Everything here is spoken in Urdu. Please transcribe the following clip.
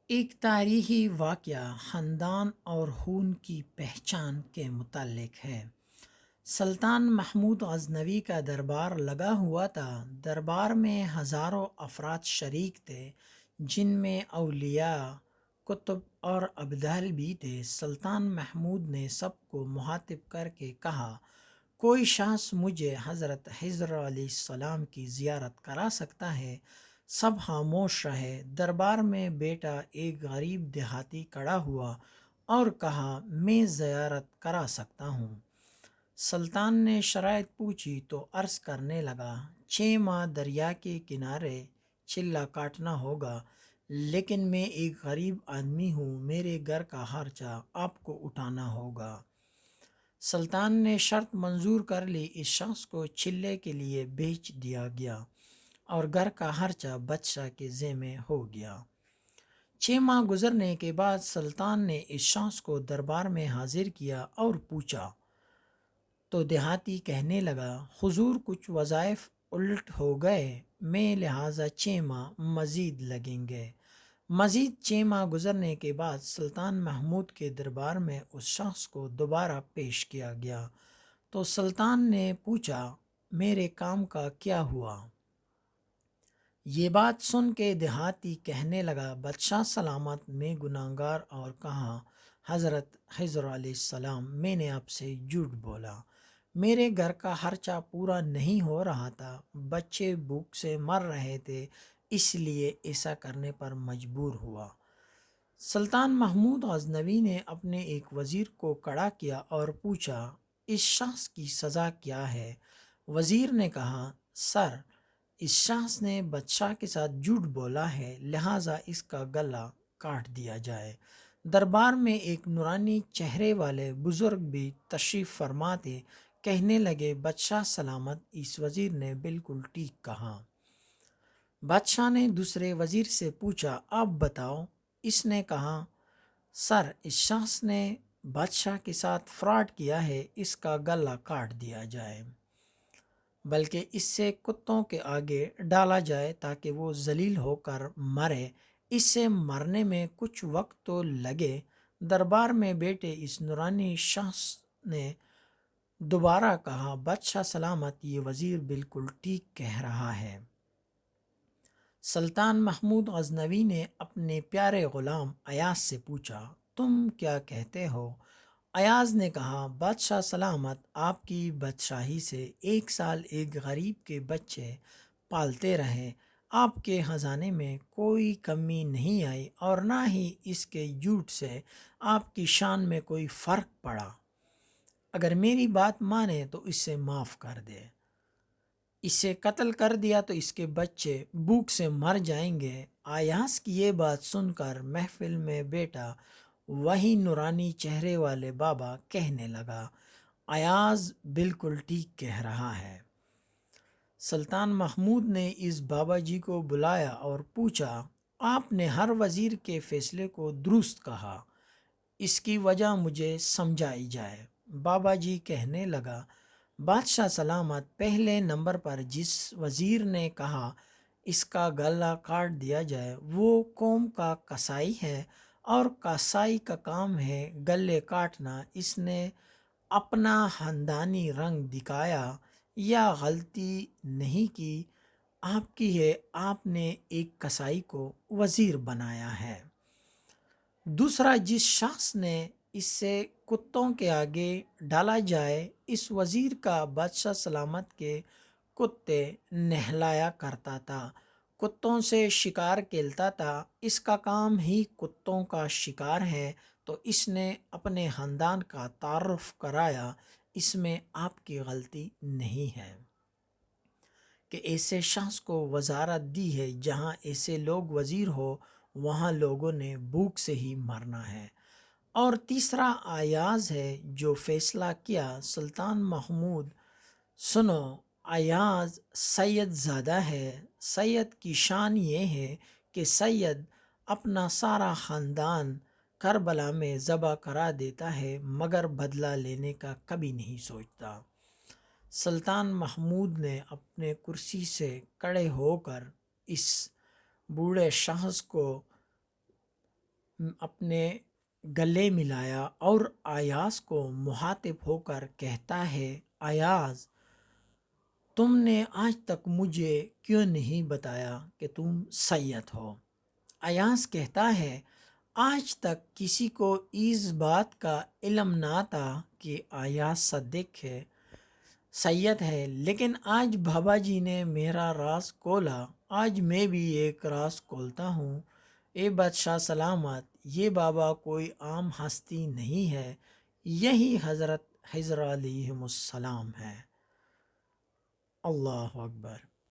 ایک تاریخی واقعہ خاندان اور خون کی پہچان کے متعلق ہے۔ سلطان محمود غزنوی کا دربار لگا ہوا تھا۔ دربار میں ہزاروں افراد شریک تھے، جن میں اولیاء، کتب اور ابدال بھی تھے۔ سلطان محمود نے سب کو مخاطب کر کے کہا، کوئی شخص مجھے حضرت خضر علیہ السلام کی زیارت کرا سکتا ہے؟ سب خاموش رہے۔ دربار میں بیٹا ایک غریب دیہاتی کھڑا ہوا اور کہا، میں زیارت کرا سکتا ہوں۔ سلطان نے شرائط پوچھی تو عرض کرنے لگا، 6 ماہ دریا کے کنارے چلہ کاٹنا ہوگا، لیکن میں ایک غریب آدمی ہوں، میرے گھر کا خرچہ آپ کو اٹھانا ہوگا۔ سلطان نے شرط منظور کر لی۔ اس شخص کو چلے کے لیے بیچ دیا گیا اور گھر کا خرچہ بادشاہ کے ذمہ ہو گیا۔ 6 ماہ گزرنے کے بعد سلطان نے اس شخص کو دربار میں حاضر کیا اور پوچھا تو دیہاتی کہنے لگا، حضور کچھ وظائف الٹ ہو گئے، میں لہٰذا 6 ماہ مزید لگیں گے۔ مزید 6 ماہ گزرنے کے بعد سلطان محمود کے دربار میں اس شخص کو دوبارہ پیش کیا گیا تو سلطان نے پوچھا، میرے کام کا کیا ہوا؟ یہ بات سن کے دیہاتی کہنے لگا، بادشاہ سلامت، میں گناہگار، اور کہا، حضرت خضر علیہ السلام، میں نے آپ سے جھوٹ بولا، میرے گھر کا خرچہ پورا نہیں ہو رہا تھا، بچے بھوک سے مر رہے تھے، اس لیے ایسا کرنے پر مجبور ہوا۔ سلطان محمود غزنوی نے اپنے ایک وزیر کو کھڑا کیا اور پوچھا، اس شخص کی سزا کیا ہے؟ وزیر نے کہا، سر، اس شخص نے بادشاہ کے ساتھ جھوٹ بولا ہے، لہٰذا اس کا گلا کاٹ دیا جائے۔ دربار میں ایک نورانی چہرے والے بزرگ بھی تشریف فرما تھے، کہنے لگے، بادشاہ سلامت، اس وزیر نے بالکل ٹھیک کہا۔ بادشاہ نے دوسرے وزیر سے پوچھا، آپ بتاؤ۔ اس نے کہا، سر، اس شخص نے بادشاہ کے ساتھ فراڈ کیا ہے، اس کا گلا کاٹ دیا جائے، بلکہ اس سے کتوں کے آگے ڈالا جائے تاکہ وہ ذلیل ہو کر مرے، اس سے مرنے میں کچھ وقت تو لگے۔ دربار میں بیٹھے اس نورانی شخص نے دوبارہ کہا، بادشاہ سلامت، یہ وزیر بالکل ٹھیک کہہ رہا ہے۔ سلطان محمود غزنوی نے اپنے پیارے غلام ایاز سے پوچھا، تم کیا کہتے ہو؟ ایاز نے کہا، بادشاہ سلامت، آپ کی بادشاہی سے 1 سال ایک غریب کے بچے پالتے رہے، آپ کے خزانے میں کوئی کمی نہیں آئی اور نہ ہی اس کے جھوٹ سے آپ کی شان میں کوئی فرق پڑا۔ اگر میری بات مانے تو اسے معاف کر دے۔ اسے قتل کر دیا تو اس کے بچے بھوک سے مر جائیں گے۔ ایاز کی یہ بات سن کر محفل میں بیٹا وہی نورانی چہرے والے بابا کہنے لگا، ایاز بالکل ٹھیک کہہ رہا ہے۔ سلطان محمود نے اس بابا جی کو بلایا اور پوچھا، آپ نے ہر وزیر کے فیصلے کو درست کہا، اس کی وجہ مجھے سمجھائی جائے۔ بابا جی کہنے لگا، بادشاہ سلامت، پہلے نمبر پر جس وزیر نے کہا اس کا گلا کاٹ دیا جائے، وہ قوم کا قصائی ہے اور قصائی کا کام ہے گلے کاٹنا۔ اس نے اپنا خاندانی رنگ دکھایا یا غلطی نہیں کی، آپ کی ہے، آپ نے ایک قصائی کو وزیر بنایا ہے۔ دوسرا، جس شخص نے اس سے کتوں کے آگے ڈالا جائے، اس وزیر کا بادشاہ سلامت کے کتے نہلایا کرتا تھا، کتوں سے شکار کھیلتا تھا، اس کا کام ہی کتوں کا شکار ہے، تو اس نے اپنے خاندان کا تعارف کرایا، اس میں آپ کی غلطی نہیں ہے کہ ایسے شخص کو وزارت دی ہے، جہاں ایسے لوگ وزیر ہو وہاں لوگوں نے بھوک سے ہی مرنا ہے۔ اور تیسرا ایاز ہے جو فیصلہ کیا، سلطان محمود، سنو، ایاز سید زادہ ہے، سید کی شان یہ ہے کہ سید اپنا سارا خاندان کربلا میں ذبح کرا دیتا ہے مگر بدلہ لینے کا کبھی نہیں سوچتا۔ سلطان محمود نے اپنے کرسی سے کھڑے ہو کر اس بوڑھے شخص کو اپنے گلے ملایا اور ایاز کو مخاطب ہو کر کہتا ہے، ایاز تم نے آج تک مجھے کیوں نہیں بتایا کہ تم سید ہو؟ ایاز کہتا ہے، آج تک کسی کو اس بات کا علم نہ تھا کہ ایاز صدیق ہے، سید ہے، لیکن آج بابا جی نے میرا راز کھولا، آج میں بھی ایک راز کھولتا ہوں۔ اے بادشاہ سلامت، یہ بابا کوئی عام ہستی نہیں ہے، یہی حضرت خضر علیہ السلام ہے۔ اللہ اکبر۔